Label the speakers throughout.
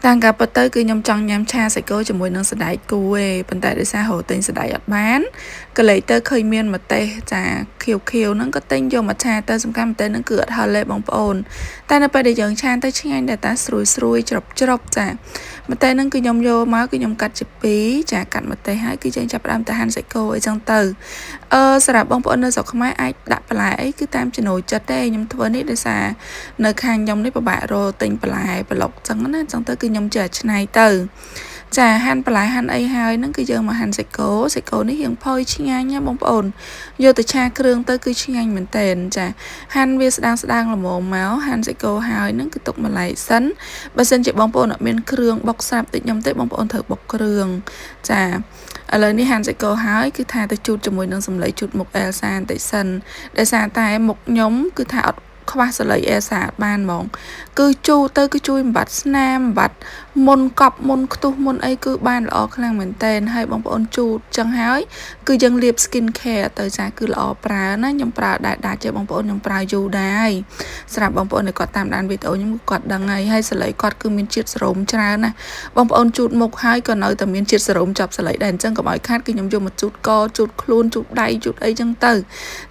Speaker 1: តាំងកាលពិតទៅគឺខ្ញុំចង់ញ៉ាំឆាសាច់គោជាមួយនឹងសណ្តែកគួរឯងប៉ុន្តែដោយសាររហូតទិញសណ្តែកអត់បានក៏លេចទៅឃើញមានម្ទេសចាខៀវហ្នឹងក៏ទិញយកមកឆាទៅសំខាន់ម្ទេសហ្នឹងគឺអត់ហឹលទេបងប្អូនតែនៅពេលដែលយើងឆាទៅឆ្ងាញ់តែតាស្រួយច្រប់ចាម្ទេសហ្នឹងគឺខ្ញុំយកមកគឺខ្ញុំកាត់ជាពីរចាកាត់ម្ទេសហើយគឺយើងចាប់ផ្ដើមទៅហាន់សាច់គោអីចឹងទៅសម្រាប់បងប្អូននៅស្រុកខ្មែរអាចដាក់បន្លែអីគឺតាមចំណូលចិត្តទេខ្ញុំធ្វើនេះដោយសារនៅខាងខ្ញុំនេះពិបាករកទិញបន្លែប្លុកចឹងណាចឹងទៅគឺខ្ញុំចេះឆ្នៃទៅចាហាន់បន្លែហាន់អីហើយហ្នឹងគឺយើងមកហាន់សាច់គោនេះរៀងផុយឆ្ងាញ់ណាបងប្អូនយកទៅឆាគ្រឿងទៅគឺឆ្ងាញ់មែនតើចាហាន់វាស្ដាងល្មមមកហាន់សាច់គោហើយហ្នឹងគឺទុកមួយឡែកសិនបើសិនជាបងប្អូនអត់មានគ្រឿងបុកស្រាប់តិចខ្ញុំទេបងប្អូនត្រូវបុកគ្រឿងចាឥឡូវនេះហាន់សាច់គោហើយគឺថាទៅជូតជាមួយនឹងសម្លៃជូតមុខអែលសាបន្តិចសិនដោយសារតែមុខខ្ញុំគឺថាអត់ខ្វះសលៃអេសាបានហ្មងគឺជូរទៅគឺជួយបំបត្តិស្នាមបំបត្តិមុនកប់មុនខ្ទុះមុនអីគឺបានល្អខ្លាំងមែនតើហើយបងប្អូនជូរចឹងហើយគឺយើងលាប skin care ទៅចាគឺល្អប្រើណាខ្ញុំប្រើដាច់ចេះបងប្អូនខ្ញុំប្រើយូរដែរសម្រាប់បងប្អូនដែលគាត់តាមដានវីដេអូខ្ញុំគាត់ដឹងហើយសលៃគាត់គឺមានជាតិសេរ៉ូមច្រើនណាបងប្អូនជូតមុខហើយក៏នៅតែមានជាតិសេរ៉ូមចាប់សលៃដែរអញ្ចឹងកុំឲ្យខាតគឺខ្ញុំយកមកជូតកជូតខ្លួនជូតដៃជូតអីចឹងទៅ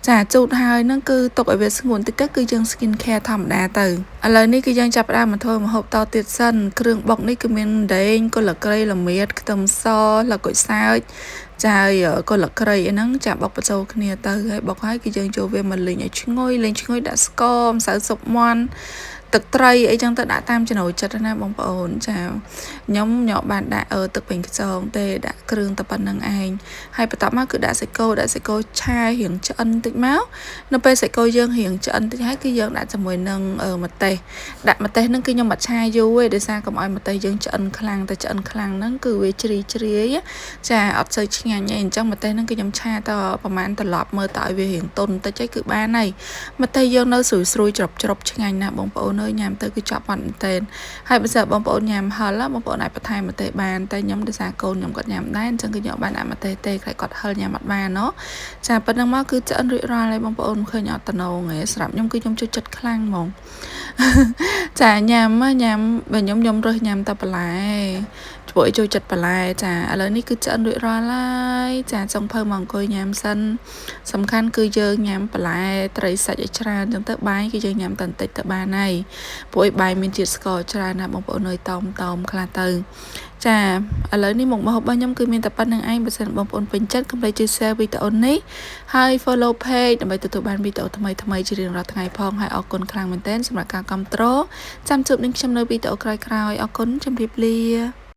Speaker 1: ចាជូតហើយហ្នឹងគឺទុកឲ្យវាស្ងួនតិចទៅគឺយើងskin care ធម្មតាទៅឥឡូវនេះគឺយើងចាប់ផ្ដើមមកធ្វើម្ហូបតទៀតសិនគ្រឿងបុកនេះគឺមានដេងគល់ក្រៃល្មៀតខ្ទឹមសល្កុយសើចចាគល់ក្រៃអីហ្នឹងចាបុកបញ្ចូលគ្នាទៅហើយបុកហើយគឺយើងចូលវាមកលីងឲ្យឈ្ងុយដាក់ស្ករម្សៅស៊ុបមាន់ទឹកត្រីអីចឹងទៅដាក់តាមចំណូលចិត្តណាបងប្អូនចាខ្ញុំបានដាក់ទឹកប្រេងខ្យងទេដាក់គ្រឿងតែប៉ុណ្្នឹងឯងហើយបន្ទាប់មកគឺដាក់សាច់គោឆារៀងឆ្អិនតិចមកនៅពេលសាច់គោយើងរៀងឆ្អិនតិចហើយគឺយើងដាក់ជាមួយនឹងម្ទេសដាក់ម្ទេសហ្នឹងគឺខ្ញុំអត់ឆាយូរទេដោយសារកុំឲ្យម្ទេសយើងឆ្អិនខ្លាំងតែឆ្អិនខ្លាំងហ្នឹងគឺវាជ្រាយចាអត់សូវឆ្ងាញ់ទេអញ្ចឹងម្ទេសហ្នឹងគឺខ្ញុំឆាតប្រហែលត្រឡប់មើលតើឲ្យវារៀងទន់តិចគឺបានហើយម្ទេសយើងនៅស្រួយច្រប់ឆ្ងាញ់ណាស់បងប្អូនញ៉ាំទៅគឺចប់បាត់មែនទែនហើយបើសិនបងប្អូនញ៉ាំហឹលបងប្អូនអាចបន្ថែមម្ទេសបានតែខ្ញុំដោយសារកូនខ្ញុំគាត់ញ៉ាំដែរអញ្ចឹងគឺខ្ញុំបានដាក់ម្ទេសទេខ្លាចគាត់ហឹលញ៉ាំអត់បានចាប៉ុណ្្នឹងមកគឺឆ្អិនរួចរាល់ហើយបងប្អូនឃើញអត់តំណងទេសម្រាប់ខ្ញុំគឺខ្ញុំចូលចិត្តខ្លាំងហ្មងចាញ៉ាំបើខ្ញុំរើសញ៉ាំតែបន្លែជួយចូលចិត្តបន្លែចាឥឡូវនេះគឺឆ្អិនរួចរាល់ហើយចាចង់ភៅមកអង្គុយញ៉ាំសិនសំខាន់គឺយើងញ៉ាំបន្លែត្រីសាច់ឲ្យច្រើនចឹងទៅបាយគឺយើងញ៉ាំតែបន្តិចទៅបានហើយព្រោះបាយមានជាតិស្ករច្រើនណាបងប្អូនអើយតោមខ្លះទៅចាឥឡូវនេះមុខម្ហូបរបស់ខ្ញុំគឺមានតែប៉ុណ្្នឹងឯងបើសិនបងប្អូនពេញចិត្តកុំភ្លេចជួយ share វីដេអូនេះហើយ follow page ដើម្បីទទួលបានវីដេអូថ្មីជារៀងរាល់ថ្ងៃផងហើយអរគុណខ្លាំងមែនទែនសម្រាប់ការគាំទ្រចាំជួបនឹងខ្ញុំនៅវីដេអូក្រោយៗអរគុណជម្រាបលា